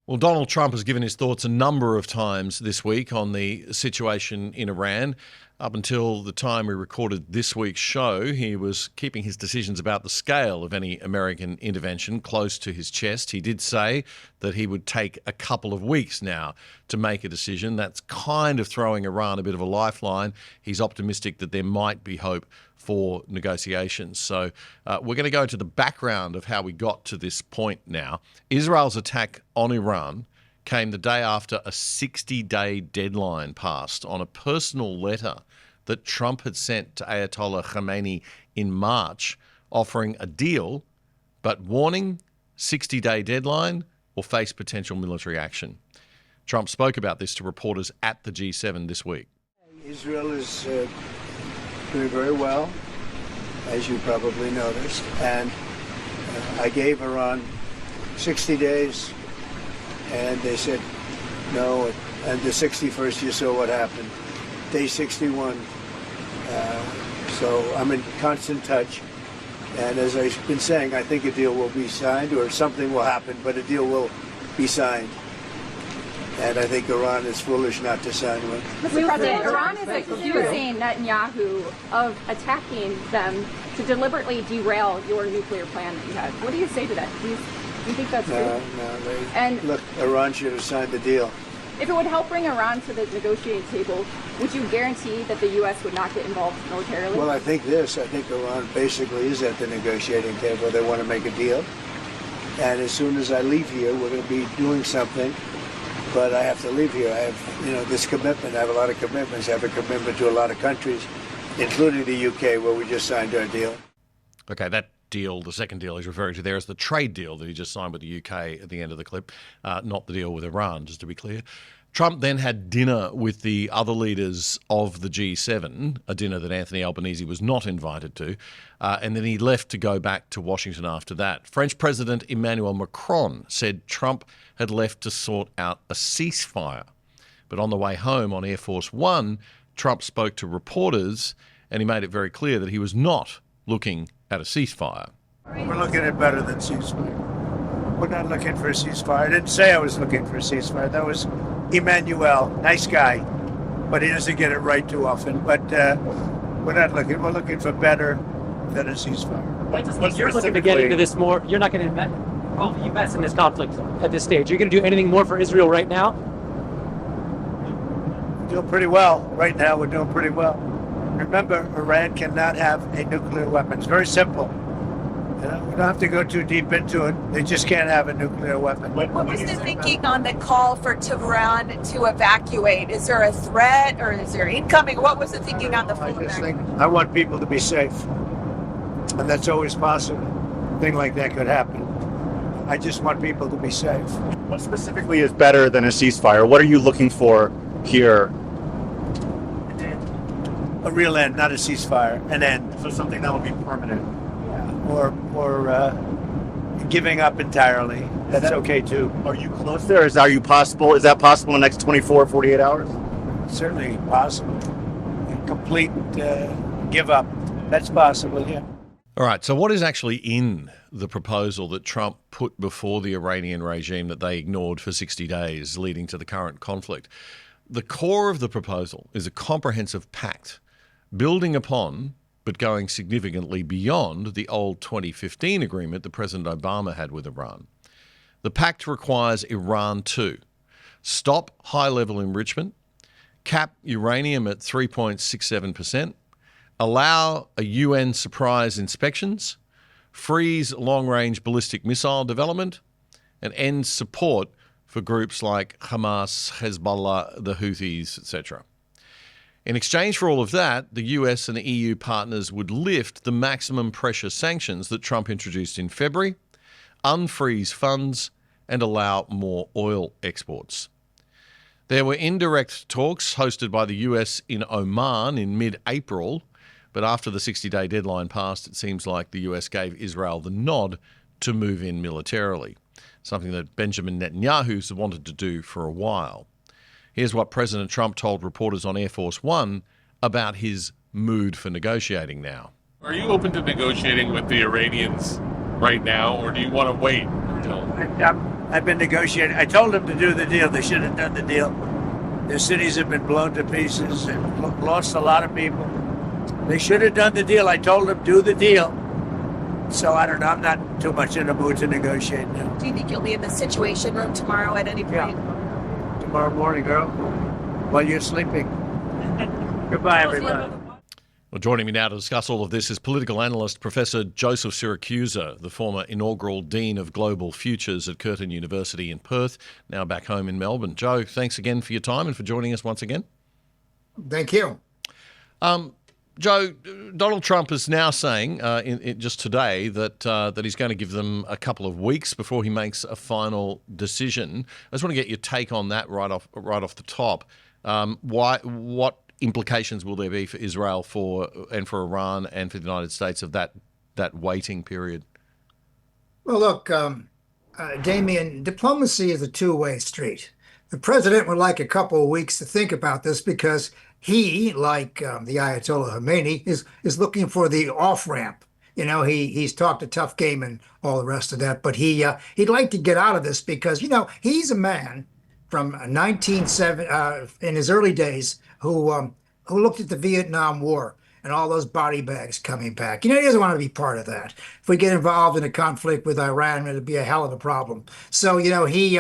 Well, Donald Trump has given his thoughts a number of times this week on the situation in Iran. Up until the time we recorded this week's show, he was keeping his decisions about the scale of any American intervention close to his chest. He did say that he would take a couple of weeks now to make a decision. That's kind of throwing Iran a bit of a lifeline. He's optimistic that there might be hope for negotiations. So we're going to go to the background of how we got to this point now. Israel's attack on Iran came the day after a 60-day deadline passed on a personal letter that Trump had sent to Ayatollah Khamenei in March, offering a deal, but warning 60-day deadline or face potential military action. Trump spoke about this to reporters at the G7 this week. Israel is doing very well, as you probably noticed, and I gave Iran 60 days, and they said no, and the 61st you saw what happened, day 61. So I'm in constant touch, and as I've been saying, I think a deal will be signed, or something will happen, but a deal will be signed. And I think Iran is foolish not to sign one. Mr. President, Iran is accusing Netanyahu of attacking them to deliberately derail your nuclear plan that you had. What do you say to that? Do you think that's true? No. Look, Iran should have signed the deal. If it would help bring Iran to the negotiating table, would you guarantee that the U.S. would not get involved militarily? Well, I think Iran basically is at the negotiating table. They want to make a deal. And as soon as I leave here, we're going to be doing something. But I have to leave here. I have, this commitment. I have a lot of commitments. I have a commitment to a lot of countries, including the UK, where we just signed our deal. Okay, that deal, the second deal he's referring to there is the trade deal that he just signed with the UK at the end of the clip, not the deal with Iran, just to be clear. Trump then had dinner with the other leaders of the G7, a dinner that Anthony Albanese was not invited to, and then he left to go back to Washington after that. French President Emmanuel Macron said Trump had left to sort out a ceasefire. But on the way home on Air Force One, Trump spoke to reporters and he made it very clear that he was not looking at a ceasefire. We're looking at better than ceasefire. We're not looking for a ceasefire. I didn't say I was looking for a ceasefire. That was Emmanuel, nice guy, but he doesn't get it right too often. But we're not looking. We're looking for better than a ceasefire. You're looking to get into this more. You're not going to invest the U.S. in this conflict at this stage. You're going to do anything more for Israel right now? We're doing pretty well. Right now, we're doing pretty well. Remember, Iran cannot have a nuclear weapon. It's very simple. We don't have to go too deep into it. They just can't have a nuclear weapon. What was the thinking on the call for Tehran to evacuate? Is there a threat or is there incoming? What was the thinking on the full evacuation? I want people to be safe. And that's always possible. A thing like that could happen. I just want people to be safe. What specifically is better than a ceasefire? What are you looking for here? A real end, not a ceasefire. An end. So something that will be permanent. Or giving up entirely. That's okay too. Are you close there? Is that possible in the next 24, 48 hours? Certainly possible. A complete give up. That's possible, yeah. All right, so what is actually in the proposal that Trump put before the Iranian regime that they ignored for 60 days, leading to the current conflict? The core of the proposal is a comprehensive pact building upon but going significantly beyond the old 2015 agreement that President Obama had with Iran. The pact requires Iran to stop high-level enrichment, cap uranium at 3.67%, allow a UN surprise inspections, freeze long-range ballistic missile development, and end support for groups like Hamas, Hezbollah, the Houthis, etc. In exchange for all of that, the US and the EU partners would lift the maximum pressure sanctions that Trump introduced in February, unfreeze funds, and allow more oil exports. There were indirect talks hosted by the US in Oman in mid-April, but after the 60-day deadline passed, it seems like the US gave Israel the nod to move in militarily, something that Benjamin Netanyahu's wanted to do for a while. Here's what President Trump told reporters on Air Force One about his mood for negotiating now. Are you open to negotiating with the Iranians right now, or do you want to wait until? I've been negotiating. I told them to do the deal. They should have done the deal. Their cities have been blown to pieces and lost a lot of people. They should have done the deal. I told them, do the deal. So I don't know. I'm not too much in the mood to negotiate now. Do you think you'll be in the Situation Room tomorrow at any point? Yeah. Tomorrow morning, girl, while you're sleeping. Goodbye, everybody. Well, joining me now to discuss all of this is political analyst Professor Joseph Siracusa, the former inaugural Dean of Global Futures at Curtin University in Perth, now back home in Melbourne. Joe, thanks again for your time and for joining us once again. Thank you. Joe, Donald Trump is now saying just today that he's going to give them a couple of weeks before he makes a final decision. I just want to get your take on that right off the top. What implications will there be for Israel for Iran and for the United States of that waiting period? Well, look, Damian, diplomacy is a two-way street. The president would like a couple of weeks to think about this because he, like the Ayatollah Khomeini, is looking for the off-ramp. You know, he's talked a tough game and all the rest of that, but he'd like to get out of this because, you know, he's a man from 1970 in his early days who looked at the Vietnam War and all those body bags coming back. You know, he doesn't want to be part of that. If we get involved in a conflict with Iran, it'll be a hell of a problem. So, you know, he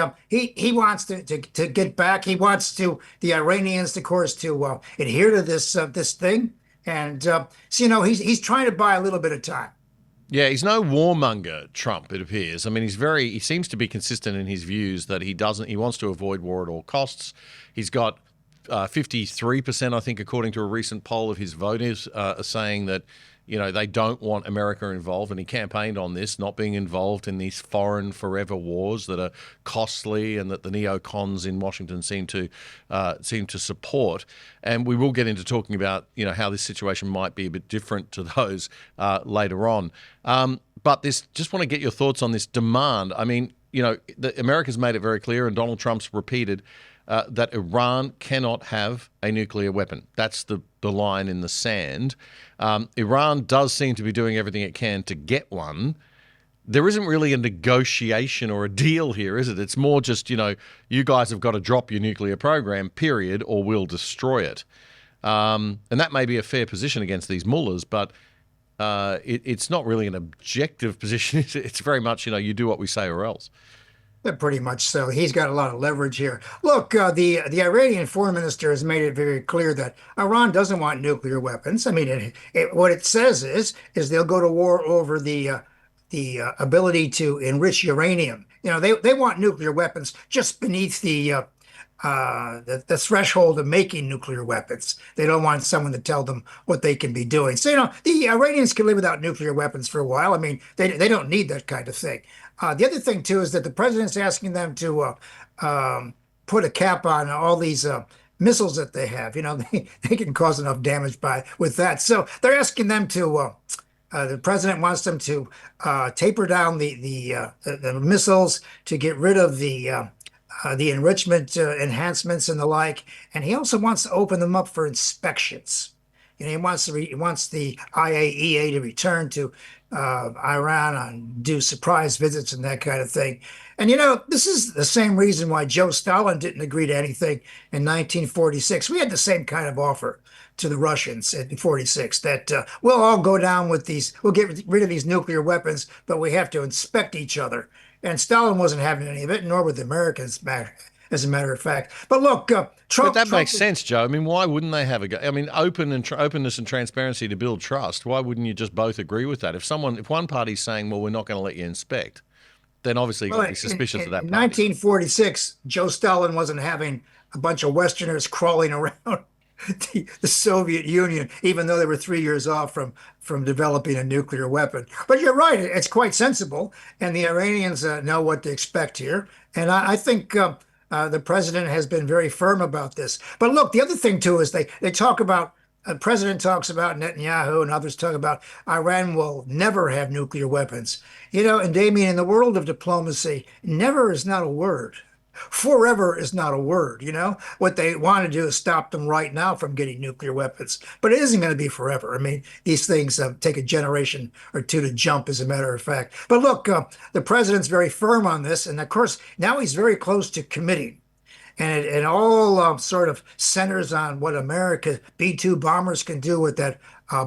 wants to get back. He wants the Iranians, of course, to adhere to this thing. And so, you know, he's trying to buy a little bit of time. Yeah, he's no warmonger, Trump, it appears. I mean, he seems to be consistent in his views that he wants to avoid war at all costs. He's got 53%, I think, according to a recent poll of his voters, are saying that, you know, they don't want America involved, and he campaigned on this, not being involved in these foreign forever wars that are costly and that the neocons in Washington seem to support. And we will get into talking about, you know, how this situation might be a bit different to those later on. But just want to get your thoughts on this demand. I mean, you know, America's made it very clear, and Donald Trump's repeated that Iran cannot have a nuclear weapon. That's the line in the sand. Iran does seem to be doing everything it can to get one. There isn't really a negotiation or a deal here, is it? It's more just, you know, you guys have got to drop your nuclear program, period, or we'll destroy it. And that may be a fair position against these mullahs, but it's not really an objective position. It's very much, you know, you do what we say or else. Pretty much so. He's got a lot of leverage here. Look, the Iranian foreign minister has made it very clear that Iran doesn't want nuclear weapons. I mean, what it says is they'll go to war over the ability to enrich uranium. You know, they want nuclear weapons just beneath the threshold of making nuclear weapons. They don't want someone to tell them what they can be doing. So, you know, the Iranians can live without nuclear weapons for a while. I mean, they don't need that kind of thing. The other thing, too, is that the president's asking them to put a cap on all these missiles that they have. You know, they can cause enough damage with that. So they're asking them to, the president wants them to taper down the missiles, to get rid of the enrichment enhancements and the like. And he also wants to open them up for inspections. You know, he wants the IAEA to return to Iran and do surprise visits and that kind of thing. And, you know, this is the same reason why Joe Stalin didn't agree to anything in 1946. We had the same kind of offer to the Russians in 46 that we'll all go down with these, we'll get rid of these nuclear weapons, but we have to inspect each other. And Stalin wasn't having any of it, nor were the Americans, as a matter of fact. But look, Trump. But that makes sense, Joe. I mean, why wouldn't they have a go? I mean, openness and transparency to build trust. Why wouldn't you just both agree with that? If one party's saying, well, we're not going to let you inspect, then obviously you've got to be suspicious of that party. In 1946, Joe Stalin wasn't having a bunch of Westerners crawling around the Soviet Union, even though they were 3 years off from developing a nuclear weapon. But you're right, it's quite sensible, and the Iranians know what to expect here. And I think the president has been very firm about this. But look, the other thing, too, is they talk about, the president talks about Netanyahu and others talk about Iran will never have nuclear weapons. You know, and Damian, in the world of diplomacy, never is not a word. Forever is not a word, you know? What they want to do is stop them right now from getting nuclear weapons, but it isn't going to be forever. I mean, these things take a generation or two to jump, as a matter of fact. But look, the president's very firm on this, and of course, now he's very close to committing. And it all sort of centers on what America B-2 bombers can do with that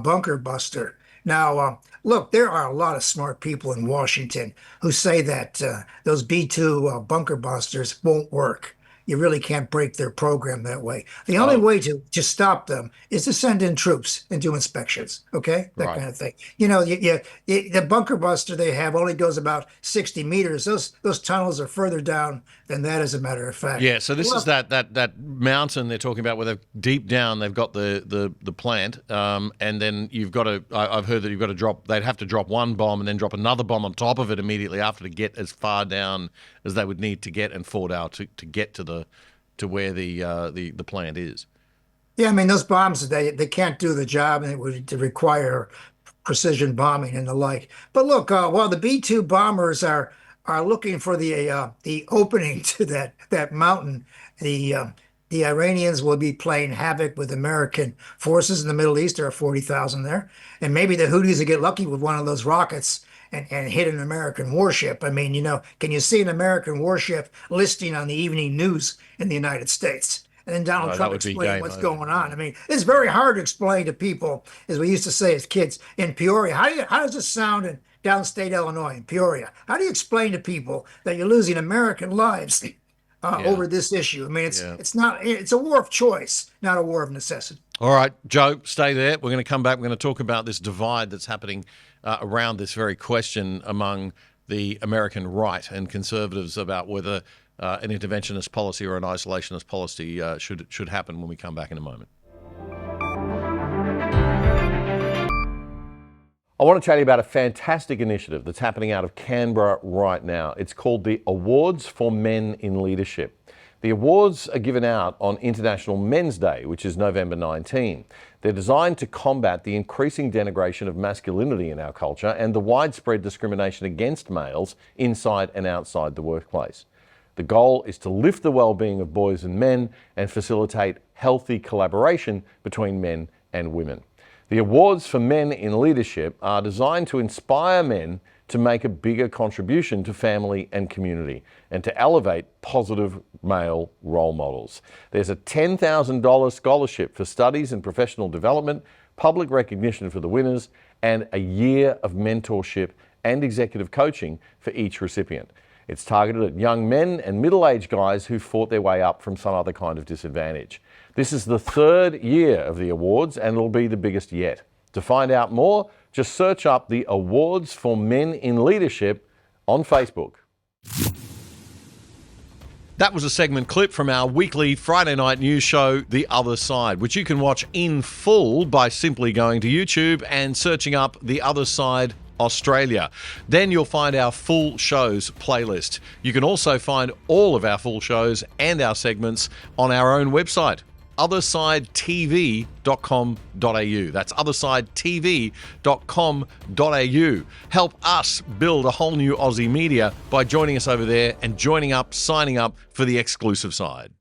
bunker buster. Now, look, there are a lot of smart people in Washington who say that those B-2 bunker busters won't work. You really can't break their program that way. The only way to stop them is to send in troops and do inspections, okay? That Right. kind of thing. You know, the bunker buster they have only goes about 60 meters. Those tunnels are further down than that, as a matter of fact. Yeah, so this Look, is that mountain they're talking about where they've deep down they've got the plant, and then you've got to. I've heard that you've got to drop. They'd have to drop one bomb and then drop another bomb on top of it immediately after to get as far down as they would need to get and fall out to get to where the plant is. Yeah, I mean, those bombs, they can't do the job, and it would require precision bombing and the like. But look, while the B-2 bombers are looking for the opening to that mountain, the Iranians will be playing havoc with American forces in the Middle East. There are 40,000 there, and maybe the Houthis will get lucky with one of those rockets and hit an American warship. I mean, you know, can you see an American warship listing on the evening news in the United States? And then Donald that Trump would be explaining game what's over. going on. I mean, it's very hard to explain to people, as we used to say as kids in Peoria. How does this sound in downstate Illinois, in Peoria? How do you explain to people that you're losing American lives over this issue? I mean, it's a war of choice, not a war of necessity. All right, Joe, stay there. We're going to come back. We're going to talk about this divide that's happening around this very question among the American right and conservatives about whether an interventionist policy or an isolationist policy should happen when we come back in a moment. I want to tell you about a fantastic initiative that's happening out of Canberra right now. It's called the Awards for Men in Leadership. The awards are given out on International Men's Day, which is November 19. They're designed to combat the increasing denigration of masculinity in our culture and the widespread discrimination against males inside and outside the workplace. The goal is to lift the well-being of boys and men and facilitate healthy collaboration between men and women. The awards for men in leadership are designed to inspire men to make a bigger contribution to family and community and to elevate positive male role models. There's a $10,000 scholarship for studies and professional development, public recognition for the winners, and a year of mentorship and executive coaching for each recipient. It's targeted at young men and middle-aged guys who fought their way up from some other kind of disadvantage. This is the third year of the awards and it'll be the biggest yet. To find out more, just search up the Awards for Men in Leadership on Facebook. That was a segment clip from our weekly Friday night news show, The Other Side, which you can watch in full by simply going to YouTube and searching up The Other Side Australia. Then you'll find our full shows playlist. You can also find all of our full shows and our segments on our own website, othersidetv.com.au. That's othersidetv.com.au. Help us build a whole new Aussie media by joining us over there and signing up for the exclusive side.